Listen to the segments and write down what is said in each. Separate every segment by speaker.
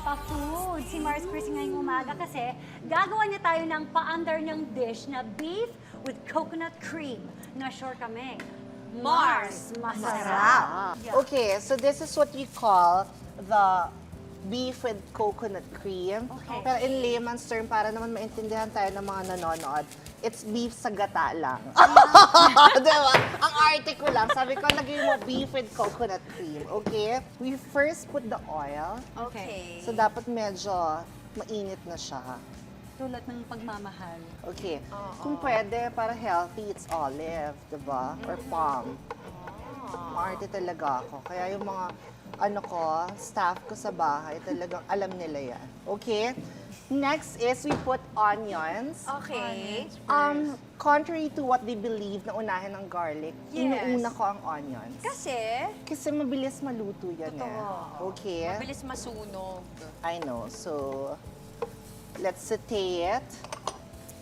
Speaker 1: pa-food si Mars Krissy ngayong umaga kasi gagawa niya tayo ng pa-under niyang dish na beef with coconut cream. Na sure kami, Mars, masarap. Yeah.
Speaker 2: Okay, so this is what we call the beef with coconut cream.
Speaker 1: Okay.
Speaker 2: Pero in layman's term, para naman maintindihan tayo ng mga nanonood, it's beef sa gata lang. Diba? Ang arte ko lang. Sabi ko, lagay mo beef with coconut cream. Okay? We first put the oil.
Speaker 1: Okay.
Speaker 2: So dapat medyo mainit na siya.
Speaker 1: Tulad ng pagmamahal.
Speaker 2: Okay. Kung pwede, para healthy, it's olive, diba? Or palm. Maarte talaga ako. Kaya yung mga staff ko sa bahay, talagang alam nila yan. Okay? Next is we put onions.
Speaker 3: Okay.
Speaker 2: Contrary to what they believe na unahin ng garlic, inuuna ko ang onions. Kasi mabilis maluto yan eh. Okay?
Speaker 3: Mabilis masunog.
Speaker 2: I know. So, let's saute it.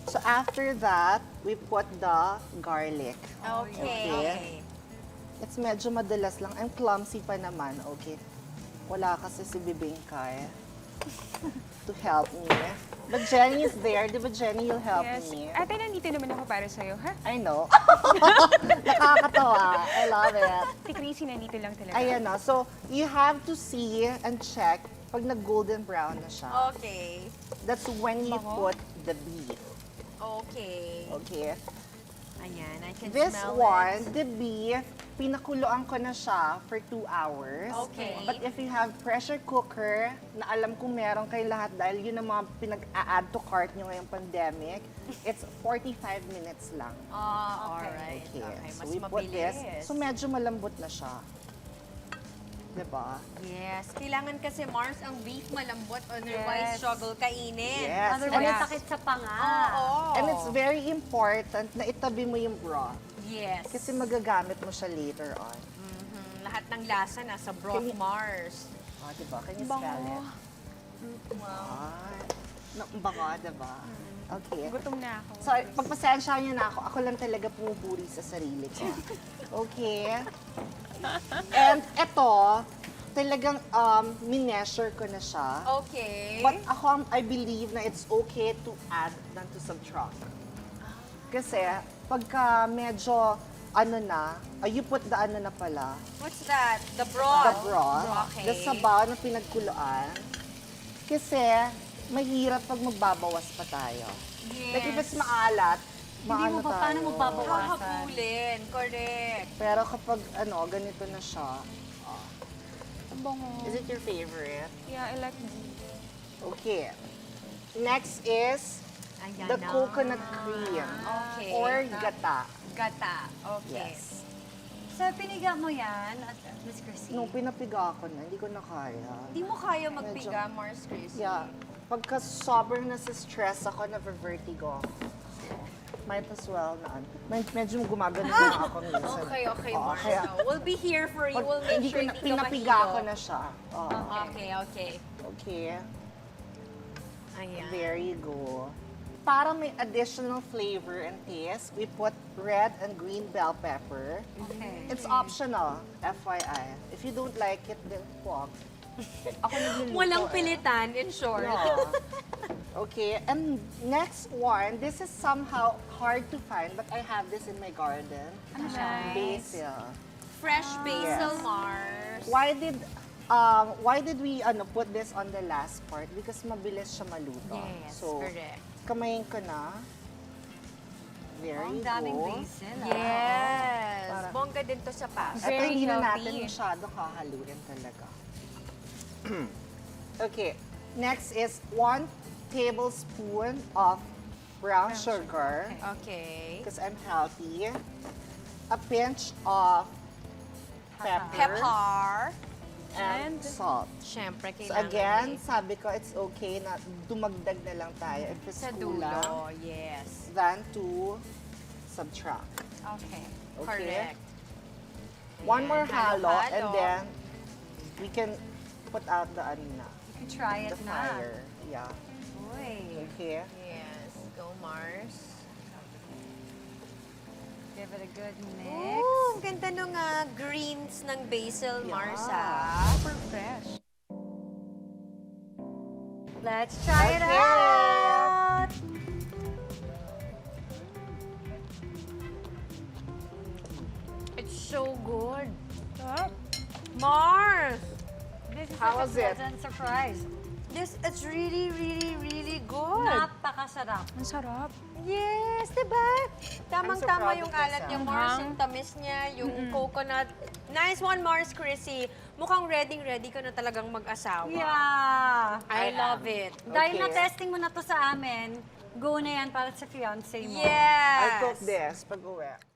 Speaker 2: So, after that, we put the garlic.
Speaker 3: Okay.
Speaker 2: It's medyo madalas lang. I'm clumsy pa naman. Okay. Wala kasi si Bibingkay to help me. But Jenny is there. Di ba, Jenny, you'll help me?
Speaker 4: Ate, nandito naman ako para sa'yo, ha?
Speaker 2: I know. Nakakatawa. I love it.
Speaker 4: Si Krissy nandito lang talaga.
Speaker 2: Ayan na. So, you have to see and check pag nag-golden brown na siya.
Speaker 3: Okay.
Speaker 2: That's when you put the beef.
Speaker 3: Okay.
Speaker 2: Okay?
Speaker 3: Ayan, I can
Speaker 2: This
Speaker 3: smell
Speaker 2: one,
Speaker 3: it.
Speaker 2: the beef, pinakuluan ko na siya for 2 hours.
Speaker 3: Okay.
Speaker 2: But if you have pressure cooker, na alam kong meron kayo lahat dahil yun ang mga pinag-a-add to cart nyo ngayong pandemic, it's 45 minutes lang.
Speaker 3: Alright.
Speaker 2: Okay.
Speaker 3: Mas
Speaker 2: So we put
Speaker 3: mabilis.
Speaker 2: this. So medyo malambot na siya. Diba?
Speaker 3: Yes. Kailangan kasi, Mars, ang beef malambot, otherwise struggle kainin.
Speaker 2: Yes.
Speaker 1: Otherwise,
Speaker 2: And,
Speaker 1: sakit sa panga.
Speaker 3: Oo.
Speaker 2: and it's very important na itabi mo yung broth.
Speaker 3: Yes.
Speaker 2: Kasi magagamit mo siya later on.
Speaker 3: Lahat ng lasa nasa broth,
Speaker 2: Can you-
Speaker 3: Mars.
Speaker 2: Oh, diba? Can you smell it?
Speaker 3: Wow.
Speaker 2: Baka, diba? Okay.
Speaker 4: Gutom na ako.
Speaker 2: So, pagpasensya niyo na ako. Ako lang talaga pumupuri sa sarili ko. Okay? And ito, talagang mineasure ko na siya.
Speaker 3: Okay.
Speaker 2: But ako, I believe na it's okay to add than to subtract. Kasi, pagka medyo, you put the na pala,
Speaker 3: What's that? The broth?
Speaker 2: the broth,
Speaker 3: Okay.
Speaker 2: the sabaw na pinagkuluan. Kasi, mahirap pag magbabawas pa tayo.
Speaker 3: Yes.
Speaker 2: Like, if it's maalat,
Speaker 1: Hindi mo
Speaker 2: maano
Speaker 1: pa, paano
Speaker 2: tayo.
Speaker 1: mo babawasan?
Speaker 3: Hahabulin. Correct.
Speaker 2: Pero kapag, ganito na siya,
Speaker 4: Bango.
Speaker 2: is it your favorite?
Speaker 4: Yeah, I like beef.
Speaker 2: Okay. Next is
Speaker 3: Ayan
Speaker 2: the
Speaker 3: na.
Speaker 2: coconut cream.
Speaker 3: Okay.
Speaker 2: Or gata.
Speaker 3: Gata. Okay.
Speaker 2: Yes.
Speaker 1: So, piniga mo yan, Miss Krissy?
Speaker 2: Nung pinapiga ko na, hindi ko na kaya.
Speaker 3: Di mo kaya magpiga, Mars Krissy?
Speaker 2: Yeah. Pagka sobrang nasa-stress ako, na-vertigo ako. Might as well na medyo gumagano na ako minsan.
Speaker 3: Okay,
Speaker 2: Oo,
Speaker 3: Mars.
Speaker 2: kaya
Speaker 3: So, we'll be here for you.
Speaker 2: pag
Speaker 3: We'll make
Speaker 2: hindi
Speaker 3: sure
Speaker 2: ko na,
Speaker 3: hindi ka
Speaker 2: pinapiga
Speaker 3: mahilo.
Speaker 2: ko na siya. Oo.
Speaker 3: Okay.
Speaker 2: Okay.
Speaker 3: Ayan.
Speaker 2: There you go. Para may additional flavor and taste, we put red and green bell pepper.
Speaker 1: Okay.
Speaker 2: It's optional, FYI. If you don't like it, then wag. Ako nagluluto
Speaker 3: Walang
Speaker 2: eh.
Speaker 3: pilitan, in short.
Speaker 2: Yeah. Okay, and next one, this is somehow hard to find, but I have this in my garden.
Speaker 1: Ano siya?
Speaker 2: Basil.
Speaker 3: Fresh basil,
Speaker 2: Yes.
Speaker 3: Mars.
Speaker 2: Why did we put this on the last part? Because mabilis siya maluto.
Speaker 3: Yes,
Speaker 2: So,
Speaker 3: correct.
Speaker 2: kamayin ko na. There
Speaker 1: Ang
Speaker 2: you
Speaker 1: daming
Speaker 2: go.
Speaker 1: basil.
Speaker 3: Yes.
Speaker 2: Para-
Speaker 3: Bongga din to sa pasta.
Speaker 2: Ito
Speaker 4: Very
Speaker 2: hindi na
Speaker 4: healthy.
Speaker 2: natin masyado kahaluin talaga. Okay, next is 1 tablespoon of brown sugar.
Speaker 3: Okay.
Speaker 2: Because I'm healthy. A pinch of pepper.
Speaker 3: Pepper.
Speaker 2: And salt.
Speaker 3: Siyempre,
Speaker 2: So
Speaker 3: kailangan
Speaker 2: again,
Speaker 3: may-
Speaker 2: sabi ko it's okay na dumagdag na lang tayo if it's
Speaker 3: sa
Speaker 2: kulang
Speaker 3: dulo. Yes.
Speaker 2: than to subtract.
Speaker 1: Okay.
Speaker 2: Okay?
Speaker 3: Correct.
Speaker 2: One more halo and
Speaker 3: halo-halo.
Speaker 2: then we can put out the
Speaker 1: You can try
Speaker 2: the
Speaker 1: it na.
Speaker 2: fire. Yeah.
Speaker 1: Uy.
Speaker 2: Okay.
Speaker 3: Yes. Go, Mars.
Speaker 1: Give it a good mix.
Speaker 3: Ooh, ang ganda nung greens ng basil,
Speaker 2: Yeah.
Speaker 3: Mars, ah.
Speaker 4: Super fresh.
Speaker 1: Let's try it
Speaker 2: Okay.
Speaker 1: out!
Speaker 3: It's so good.
Speaker 4: Sarap.
Speaker 3: Mars!
Speaker 1: This is
Speaker 2: How
Speaker 1: such
Speaker 2: was
Speaker 1: a
Speaker 2: it?
Speaker 1: pleasant surprise.
Speaker 3: It's really, really, really good.
Speaker 1: Napakasarap.
Speaker 4: Ang sarap.
Speaker 3: Yes, diba? Tamang-tama
Speaker 2: proud
Speaker 3: yung
Speaker 2: of
Speaker 3: alat
Speaker 2: myself.
Speaker 3: niya, Mars, yung tamis niya, yung coconut. Nice one, Mars, Krissy. Mukhang ready ka na talagang mag-asawa.
Speaker 1: Yeah!
Speaker 3: I love it.
Speaker 1: Dahil
Speaker 2: Okay.
Speaker 1: na-testing mo na to sa amin, go na yan para sa fiancé mo.
Speaker 3: Yes!
Speaker 2: I'll cook this pag-uwi.